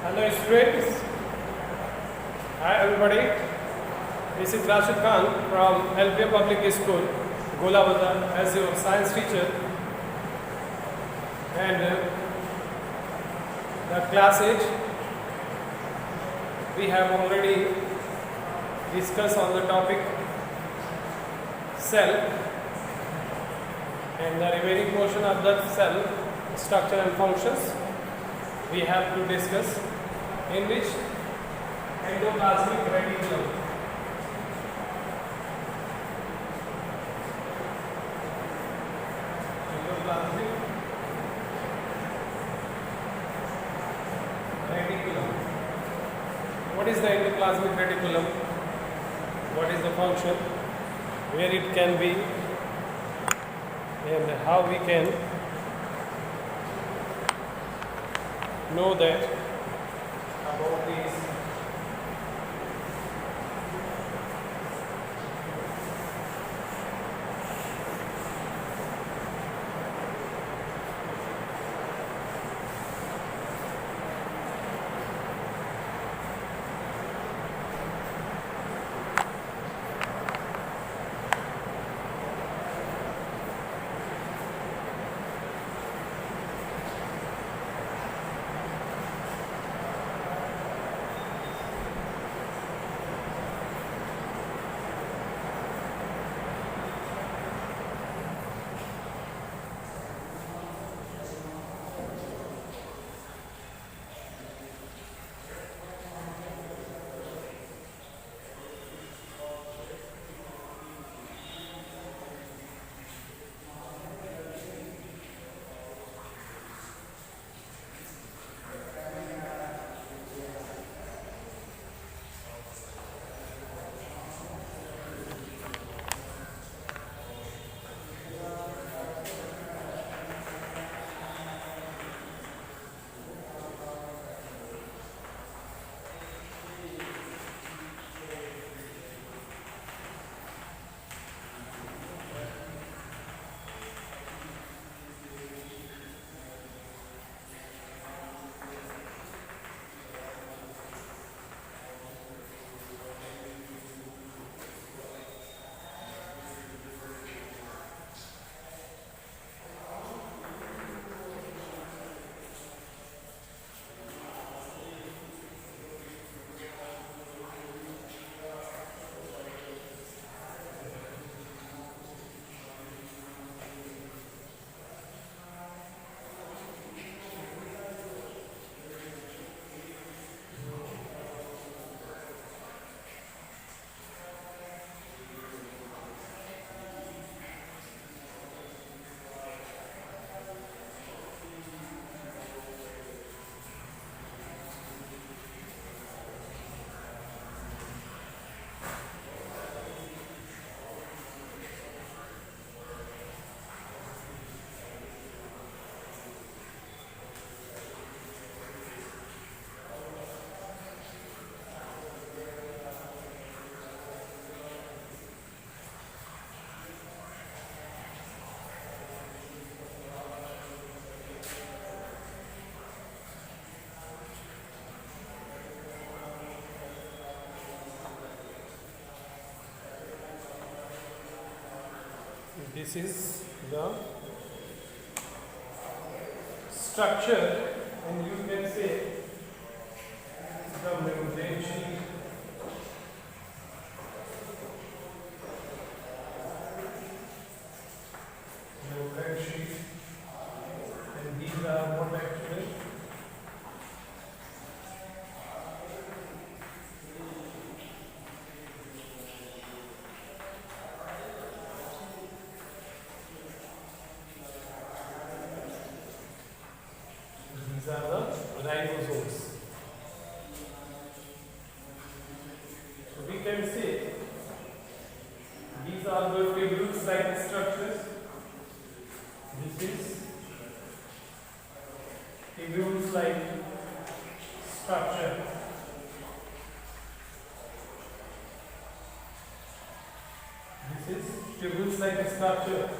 Hello students. Hi everybody. This is Rashid Khan from LPM Public School, Gola Bazar, as your science teacher. And the class 8 we have already discussed on the topic cell, and the remaining portion of the cell structure and functions we have to discuss, in which endoplasmic reticulum. Endoplasmic reticulum. What is the endoplasmic reticulum? What is the function? Where it can be, and how we can know that about these this is the structure, and you can say the membrane sheet. Membrane sheet, and these are what actually? These are the ribosomes. So we can say these are the tubule-like structures. This is tubule-like structure. This is tubule-like structure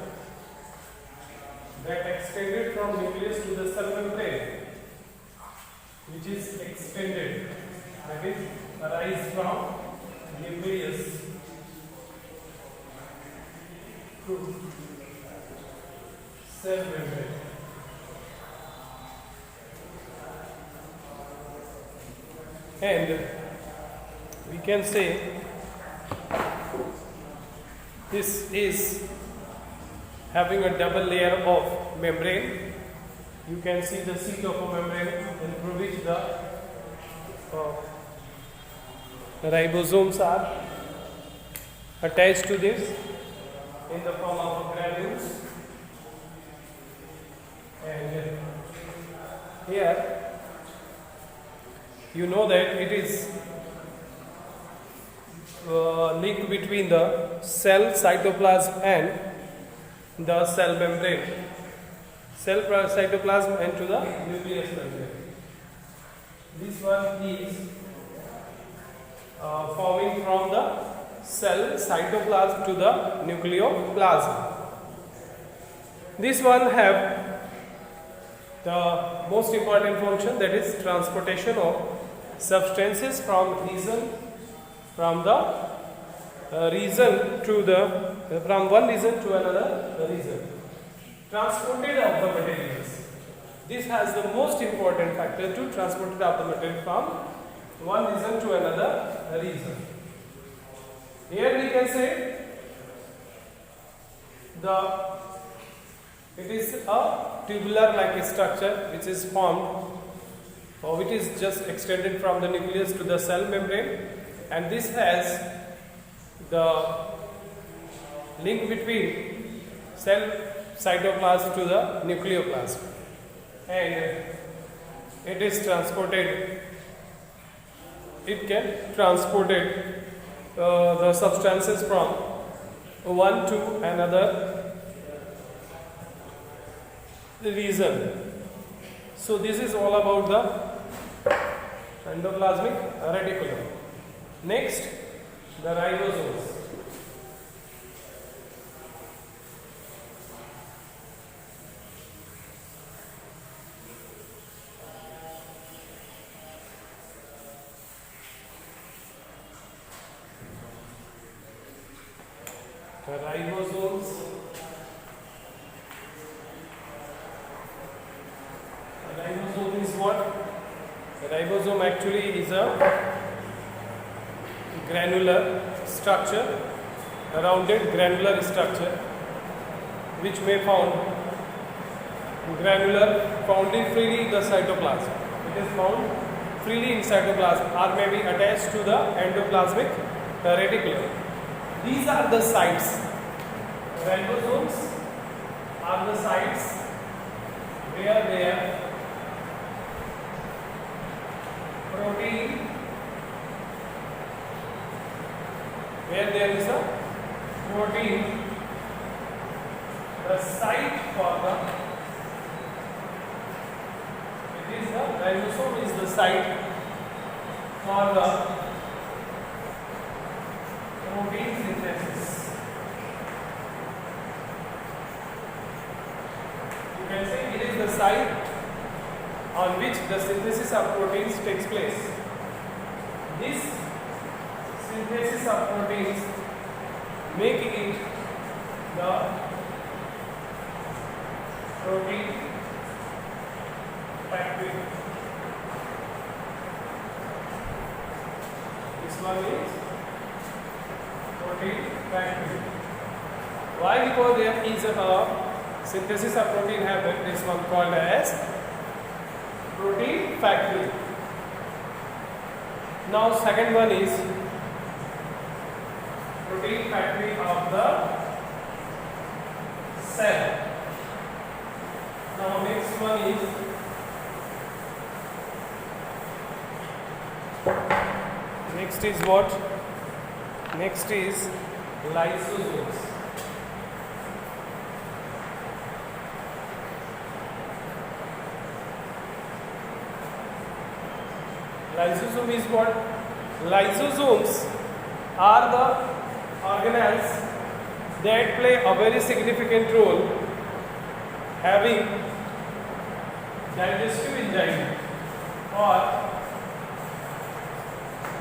that extended from nucleus to the cell membrane. which is extended, that is arise from nucleus to cell membrane. And we can say this is having a double layer of membrane. You can see the sheet of a membrane through which the ribosomes are attached to this in the form of granules. And here you know that it is link between the cell cytoplasm and the cell membrane, cell cytoplasm and to the nucleus membrane. This one is forming from the cell cytoplasm to the nucleoplasm. This one have the most important function, that is transportation of substances from one region to another region. Transported of the materials. This has the most important factor to transport of the material from one region to another region. Here we can say it is a tubular like structure which is formed or which is just extended from the nucleus to the cell membrane, and this has the link between cell cytoplasm to the nucleoplasm, and it is transported, it can transported the substances from one to another region. So this is all about the endoplasmic reticulum. Next, the ribosomes. The ribosomes. The ribosome is what? The ribosome actually is a granular structure, a rounded granular structure which may found freely in the cytoplasm. It is found freely in cytoplasm or may be attached to the endoplasmic reticulum. These are the sites. Ribosomes are the sites where their protein, where there is a protein, the site for the, it is the ribosome is the site for the protein synthesis. You can say it is the site on which the synthesis of proteins takes place. This synthesis of proteins make it the protein factory. This one is protein factory. Why? Because there is a synthesis of protein happen. This one called as protein factory. Now second one is protein factory of the cell. Now next one is what? Next is lysosomes. Lysosome is what? Lysosomes are the organelles that play a very significant role having digestive enzyme or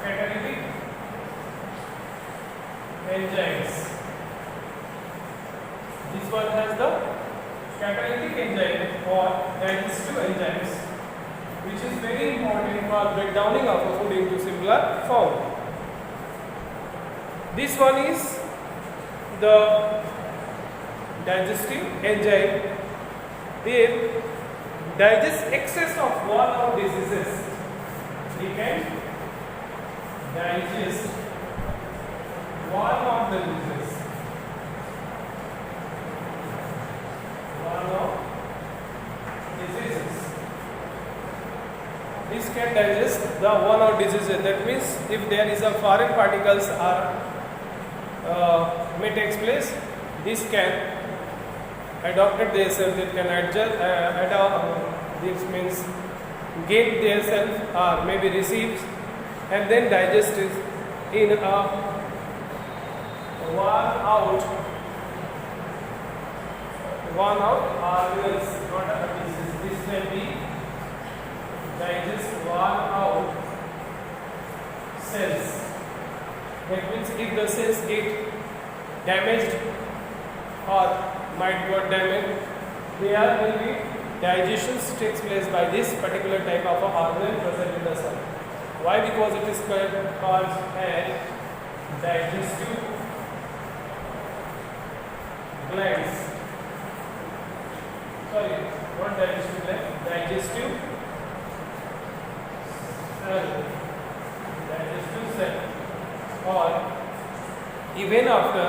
catalytic enzymes. This one has the catalytic enzyme or digestive enzymes, which is very important for breakdowning of a food into simpler form. This one is the digestive enzyme. They digest excess of one of diseases. They can digest one of the diseases. One of diseases. This can digest the one of diseases. That means if there is a foreign particles are may takes place, this can adopted themselves, it can adopt, this means gain themselves or maybe receives and then digest it in a one out organs, not a disease. This can be digest one out cells. That means if the cells get damaged or might got damaged, there will be digestion takes place by this particular type of a organ present in the cell. Why? Because it is called as digestive glands. Sorry, not digestive gland, digestive cell. Digestive cell. Or even after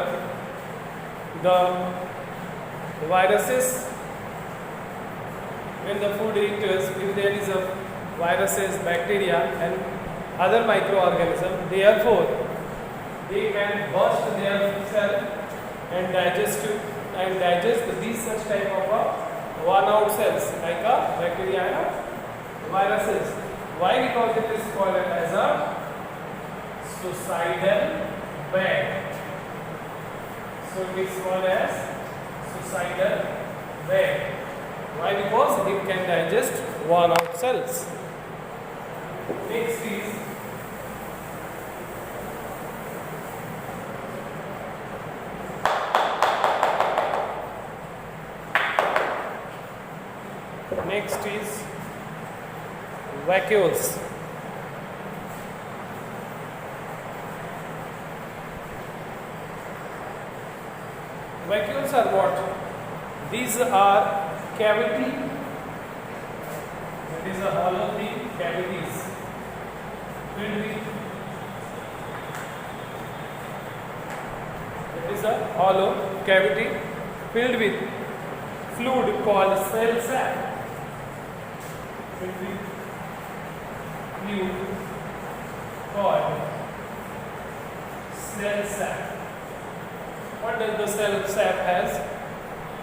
the viruses, when the food enters, if there is a viruses, bacteria and other microorganisms, therefore they can burst their cell and digest these such type of a worn out cells like a bacteria and viruses. Why? Because it is called as a suicidal bag. So it is called as suicidal bag. Why? Because it can digest worn out cells. Next is vacuoles. Vacuoles are what? These are cavity. It is a hollow thing, cavities filled with. It is a hollow cavity filled with fluid called cell sap. Filled with fluid called cell sap. What does the cell sap has?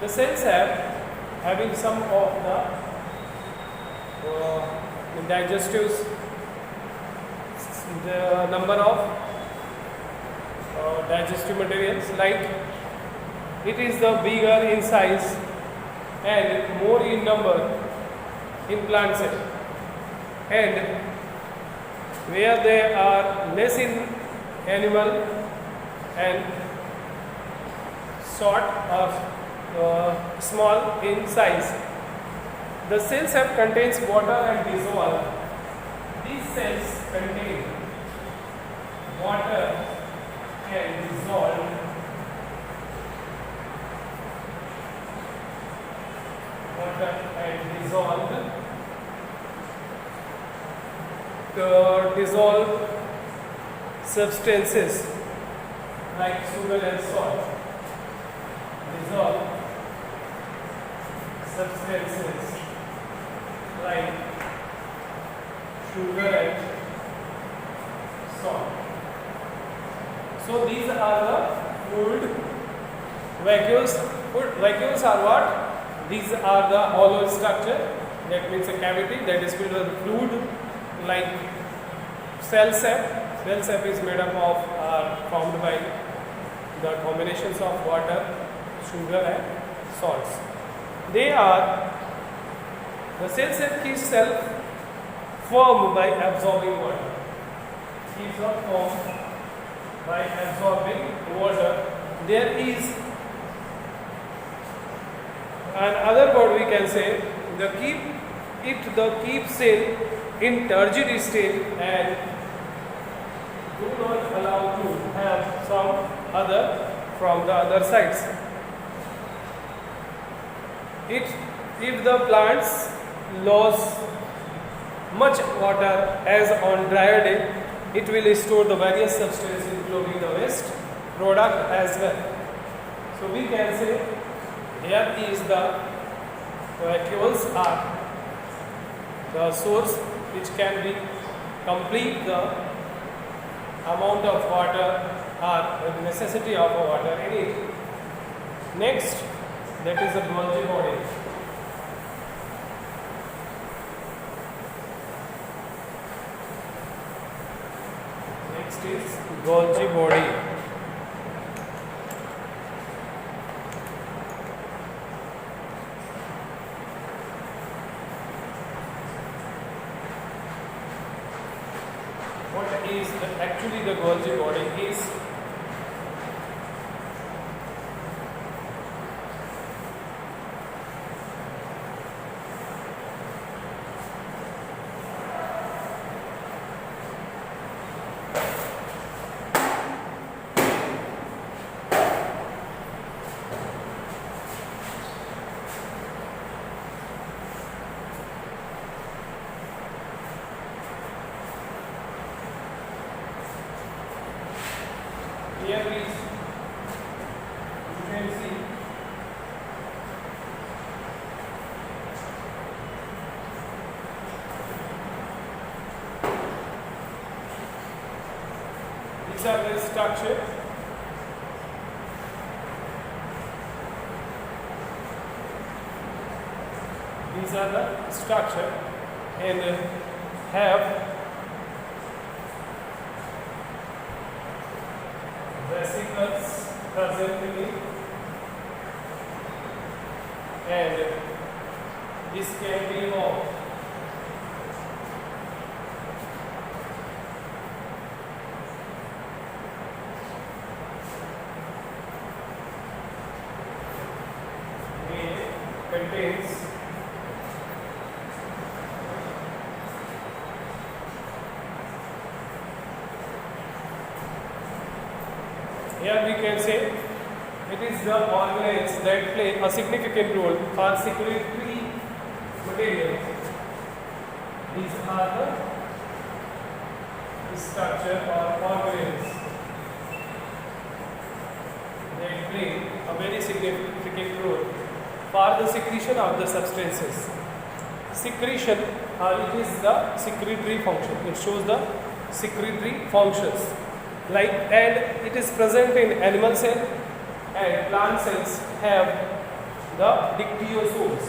The cell sap having some of the digestives, the number of digestive materials, like it is the bigger in size and more in number in plant cell, and where they are less in animal and short or small in size. The cell sap contains water and dissolve. These cells contain water and dissolved dissolved substances like sugar and salt. Dissolved substances like sugar and salt. So these are the fluid vacuoles. Vacuoles are what? These are the hollow structure, that means a cavity that is filled with fluid like cell sap. Cell sap is made up of formed by the combinations of water, sugar and salts. They are, the cell sap keeps cell firm by absorbing water. Keeps up firm by absorbing water. There is another word we can say, the keep cell in turgid state and do not allow to have some other from the other sides. If the plants lose much water as on drier day, it will store the various substances including the waste product as well. So we can say here is the vacuoles are the source which can be complete the amount of water or the necessity of water in it. Next, that is the Golgi body. Next is Golgi body. What is actually the Golgi body is here is, you can see these are the structure. These are the structure and have vesicles presently, and this can be of contains here we can say it is the organelles that play a significant role for secretory material. These are the structure or organelles that play a very significant role for the secretion of the substances. Secretion, it is the secretory function. It shows the secretory functions. And it is present in animal cell, and plant cells have the dictyosomes.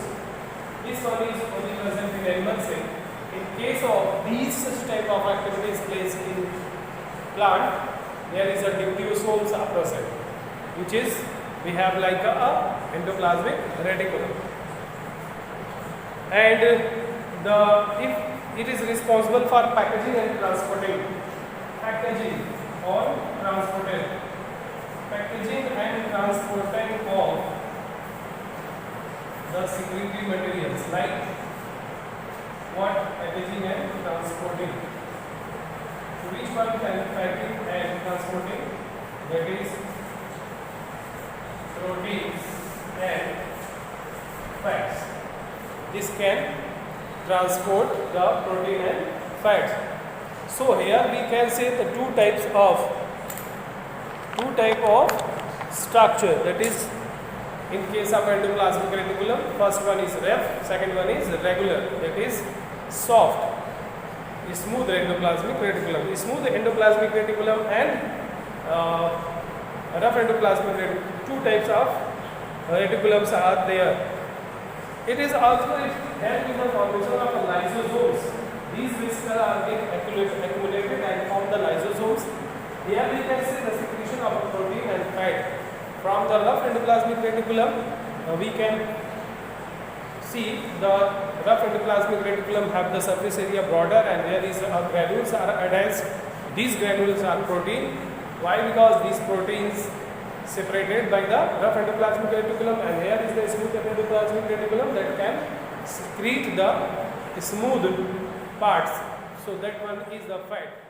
This one is only present in animal cell. In case of these such type of activities placed in plant, there is a dictyosomes are present, which is we have like a endoplasmic reticulum, and if it is responsible for packaging and transporting of the secretory materials, like what packaging and transporting. So which one can packing and transporting? That is proteins and fats. This can transport the protein and fats. So here we can say the two type of structure, that is in case of endoplasmic reticulum, first one is ref, second one is regular, that is soft, smooth endoplasmic reticulum. Smooth endoplasmic reticulum and rough endoplasmic reticulum, two types of reticulums are there. It is also help in the formation of lysosomes. These vesicles are being accumulated and form the lysosomes. Here we can see the secretion of protein and fat. From the rough endoplasmic reticulum, we can see the rough endoplasmic reticulum have the surface area broader, and there is granules are attached. These granules are protein. Why? Because these proteins separated by the rough endoplasmic reticulum, and here is the smooth endoplasmic reticulum that can secrete the smooth parts. So that one is the fat.